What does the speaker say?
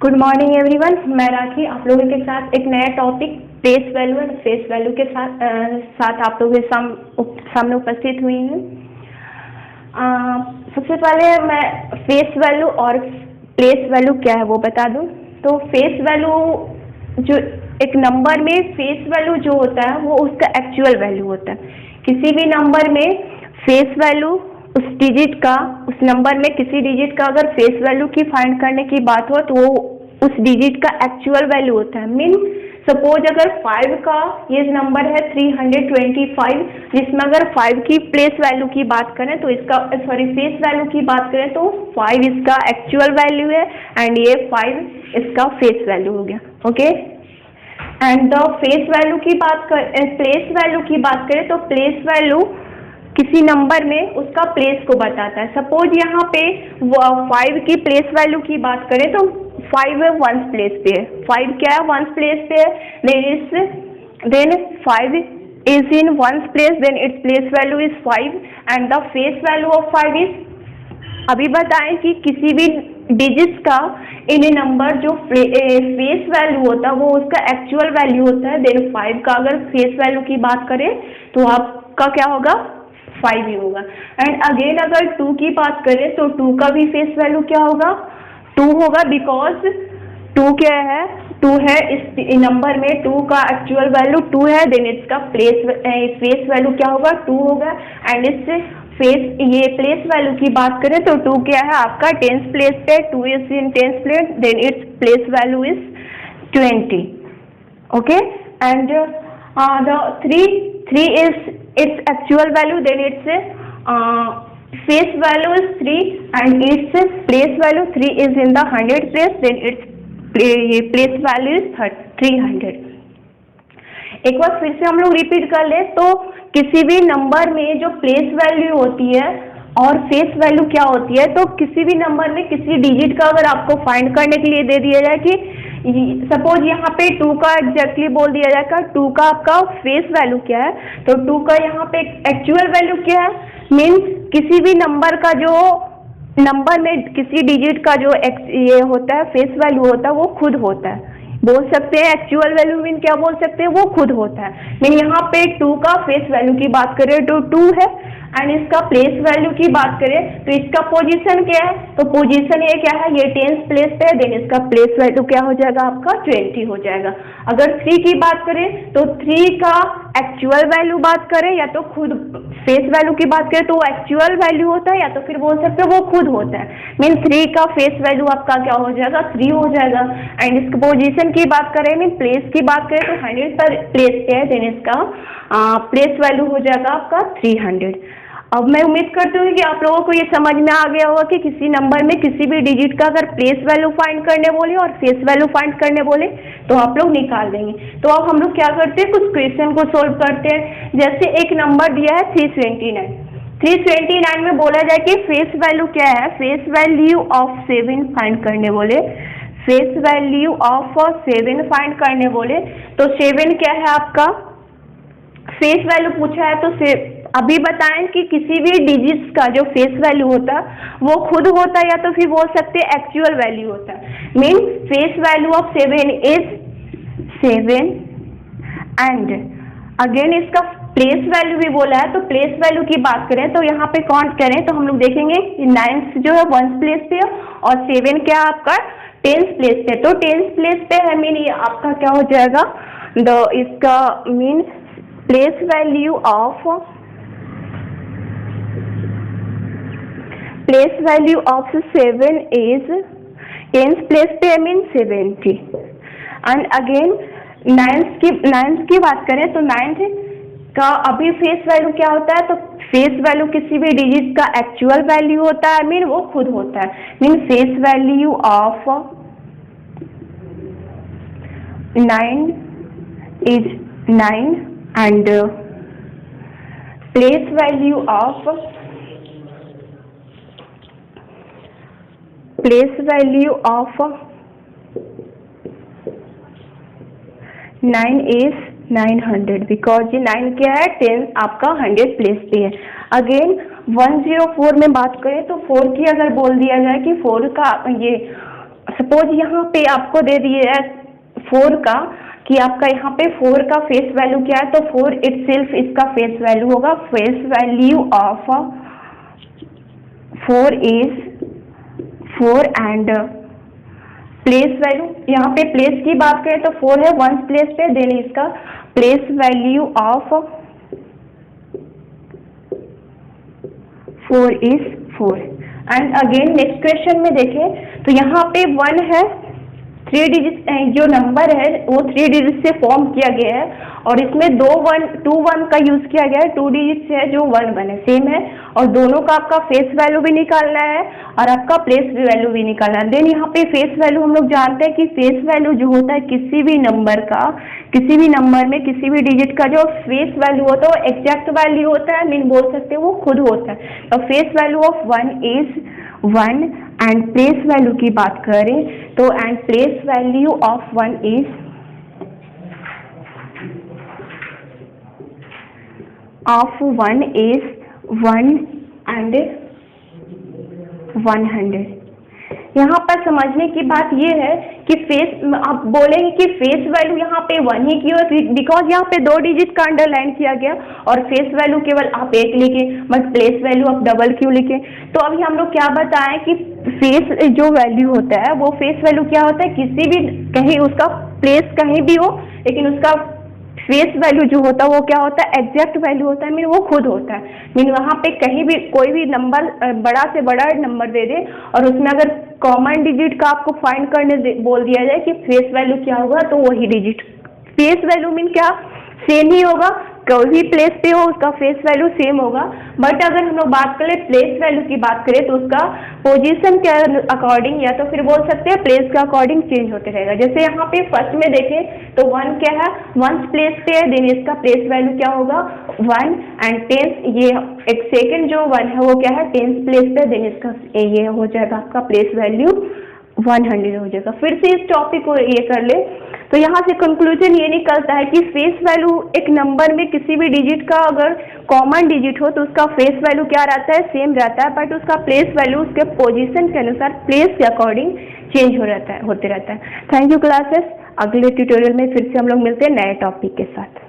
Good morning everyone. मैं राखी आप लोगों के साथ एक नया topic place value and face value के साथ आप लोगों के सामने उपस्थित हुई हूँ। सबसे पहले मैं फेस वैल्यू और प्लेस वैल्यू क्या है वो बता दूँ। तो फेस वैल्यू जो एक नंबर में फेस वैल्यू जो होता है वो उसका एक्चुअल वैल्यू होता है। किसी भी नंबर में फेस वैल्यू उस डिजिट का, उस नंबर में किसी डिजिट का अगर फेस वैल्यू की फाइंड करने की बात हो तो वो उस डिजिट का एक्चुअल वैल्यू होता है। मीन सपोज अगर 5 का ये नंबर है 325, जिसमें अगर 5 की प्लेस वैल्यू की बात करें तो इसका फेस वैल्यू की बात करें तो 5 इसका एक्चुअल वैल्यू है एंड ये 5 इसका फेस वैल्यू हो गया। Okay, and the face value की बात प्लेस वैल्यू की बात करें तो प्लेस वैल्यू किसी नंबर में उसका प्लेस को बताता है। सपोज यहाँ पे 5 की प्लेस वैल्यू की बात करें तो 5 वंस प्लेस पे है। 5 क्या है? वंस प्लेस पे है। Then 5 is in once place, then its place value is 5 and the face value of 5 is. अभी बताएं कि किसी भी डिजिट्स का इन नंबर जो फेस वैल्यू होता है वो उसका एक्चुअल वैल्यू होता है। देन 5 का अगर फेस वैल्यू की बात करें तो आपका क्या होगा? 5 ही होगा। एंड अगेन अगर 2 की बात करें तो 2 का भी फेस वैल्यू क्या होगा? 2 होगा, बिकॉज 2 क्या है? 2 है इस नंबर में 2 का एक्चुअल वैल्यू 2 है। देन इसका फेस वैल्यू क्या होगा? 2 होगा। एंड इससे ये प्लेस वैल्यू की बात करें तो 2 क्या है आपका? 10th प्लेस पे। 2 is in 10th place, then its place value is 20। Okay, and the 3 is its actual value, then its face value is 3 and its place value 3 is in the 100th place, then its place value is 300। एक बार फिर से हम लोग repeat कर ले तो किसी भी नंबर में जो प्लेस वैल्यू होती है और फेस वैल्यू क्या होती है, तो किसी भी नंबर में किसी डिजिट का अगर आपको फाइंड करने के लिए दे दिया जाए कि सपोज यहाँ पे 2 का एग्जैक्टली बोल दिया जाएगा 2 का आपका फेस वैल्यू क्या है, तो 2 का यहाँ पे एक्चुअल वैल्यू क्या है? मीन्स किसी भी नंबर का जो नंबर में किसी डिजिट का जो ये होता है फेस वैल्यू होता है वो खुद होता है। बोल सकते हैं एक्चुअल वैल्यू मीन क्या बोल सकते हैं? वो खुद होता है। मीन यहाँ पे 2 का फेस वैल्यू की बात करें तो 2 है एंड इसका प्लेस वैल्यू की बात करें तो इसका पोजीशन क्या है? तो पोजीशन ये क्या है? ये 10th प्लेस पे है। देन इसका प्लेस वैल्यू क्या हो जाएगा आपका? 20 हो जाएगा। अगर 3 की बात करें तो 3 का एक्चुअल वैल्यू बात करें या तो खुद फेस वैल्यू की बात करें तो वो एक्चुअल वैल्यू होता है या तो फिर बोल सकते हैं वो खुद होता है। मीन 3 का फेस वैल्यू आपका क्या हो जाएगा? 3 हो जाएगा। एंड इसके पोजीशन की बात करें मीन प्लेस की बात करें तो 100 पर प्लेस पे है। देन इसका प्लेस वैल्यू हो जाएगा आपका 300। अब मैं उम्मीद करती हूँ कि आप लोगों को ये समझ में आ गया होगा कि किसी नंबर में किसी भी डिजिट का अगर प्लेस वैल्यू फाइंड करने बोले और फेस वैल्यू फाइंड करने बोले तो आप लोग निकाल देंगे। तो अब हम लोग क्या करते हैं, कुछ क्वेश्चन को सोल्व करते हैं। जैसे एक नंबर दिया है 329 में बोला जाए कि फेस वैल्यू क्या है? फेस वैल्यू ऑफ 7 फाइंड करने बोले, फेस वैल्यू ऑफ 7 फाइंड करने बोले तो 7 क्या है आपका? फेस वैल्यू पूछा है तो अभी बताएं कि किसी भी डिजिट्स का जो फेस वैल्यू होता है वो खुद होता है या तो फिर बोल सकते हैं एक्चुअल वैल्यू होता है। Mean face value of 7 is 7 and again इसका प्लेस वैल्यू भी बोला है। तो प्लेस वैल्यू की बात करें तो यहाँ पे काउंट करें तो हम लोग देखेंगे 9 जो है 1st प्लेस पे है और 7 क्या आपका 10th प्लेस पे। तो 10th प्लेस पे है मीन ये आपका क्या हो जाएगा? इसका mean place value of 7 is 10th place पे मीन 70। एंड अगेन 9th की बात करें तो 9th का अभी फेस वैल्यू क्या होता है? तो फेस वैल्यू किसी भी डिजिट का एक्चुअल वैल्यू होता है मीन वो खुद होता है। Mean face value of 9 is 9 and place value of 9 is 900 because ये 9 क्या है? 10 आपका 100 प्लेस पे है। अगेन 104 में बात करें तो 4 की अगर बोल दिया जाए कि 4 का ये सपोज यहाँ पे आपको दे दिया है 4 का, कि आपका यहाँ पे 4 का फेस वैल्यू क्या है, तो 4 इटसेल्फ इसका फेस वैल्यू होगा। Face value of 4 is 4 and place value, यहाँ पे प्लेस की बात करें तो 4 है वंस प्लेस पे, देन इसका place value of 4 is 4। And again next question में देखें तो यहाँ पे 1 है, 3 डिजिट जो नंबर है वो 3 डिजिट से फॉर्म किया गया है, और इसमें 2 1 का यूज किया गया है, 2 डिजिट से है जो 1 1 है, सेम है, और दोनों का आपका फेस वैल्यू भी निकालना है और आपका प्लेस वैल्यू भी निकालना है। देन यहाँ पे फेस वैल्यू हम लोग जानते हैं कि फेस वैल्यू जो होता है किसी भी नंबर का, किसी भी नंबर में किसी भी डिजिट का जो फेस वैल्यू होता है वो एग्जैक्ट वैल्यू होता है, मीन बोल सकते हैं वो खुद होता है। तो face value of 1 is 1 and place value की बात करें तो and place value of 1 is of 1 is 1 and 100। यहाँ पर समझने की बात ये है कि फेस, आप बोलेंगे कि फेस वैल्यू यहाँ पे 1 ही क्यों, बिकॉज यहाँ पे 2 डिजिट का अंडरलाइन किया गया और फेस वैल्यू केवल आप 1 लिखे, बट प्लेस वैल्यू आप डबल क्यों लिखे। तो अभी हम लोग क्या बताएं कि फेस जो वैल्यू होता है वो फेस वैल्यू क्या होता है, किसी भी कहीं उसका प्लेस कहीं भी हो, लेकिन उसका फेस वैल्यू जो होता है वो क्या होता है, एग्जैक्ट वैल्यू होता है, मीन वो खुद होता है। मीन वहाँ पे कहीं भी कोई भी नंबर बड़ा से बड़ा नंबर दे दे और उसमें अगर कॉमन डिजिट का आपको फाइंड करने बोल दिया जाए कि फेस वैल्यू क्या होगा, तो वही डिजिट फेस वैल्यू मीन क्या सेम ही होगा, कोई भी प्लेस पे हो उसका फेस वैल्यू सेम होगा। बट अगर हम लोग बात करें प्लेस वैल्यू की बात करें तो उसका पोजीशन के अकॉर्डिंग या तो फिर बोल सकते हैं प्लेस के अकॉर्डिंग चेंज होते रहेगा। जैसे यहाँ पे फर्स्ट में देखें तो 1 क्या है, 1 प्लेस पे है, देन इसका प्लेस वैल्यू क्या होगा 1 एंड 10, ये एक सेकेंड जो 1 है वो क्या है 10th प्लेस पे, देन इसका ये हो जाएगा आपका प्लेस वैल्यू 100 हो जाएगा। फिर से इस टॉपिक को ये कर ले तो यहाँ से कंक्लूजन ये निकलता है कि फेस वैल्यू एक नंबर में किसी भी डिजिट का अगर कॉमन डिजिट हो तो उसका फेस वैल्यू क्या रहता है, सेम रहता है, बट उसका प्लेस वैल्यू उसके पोजीशन के अनुसार प्लेस के अकॉर्डिंग चेंज होते रहता है। Thank you classes. अगले ट्यूटोरियल में फिर से हम लोग मिलते हैं नए टॉपिक के साथ।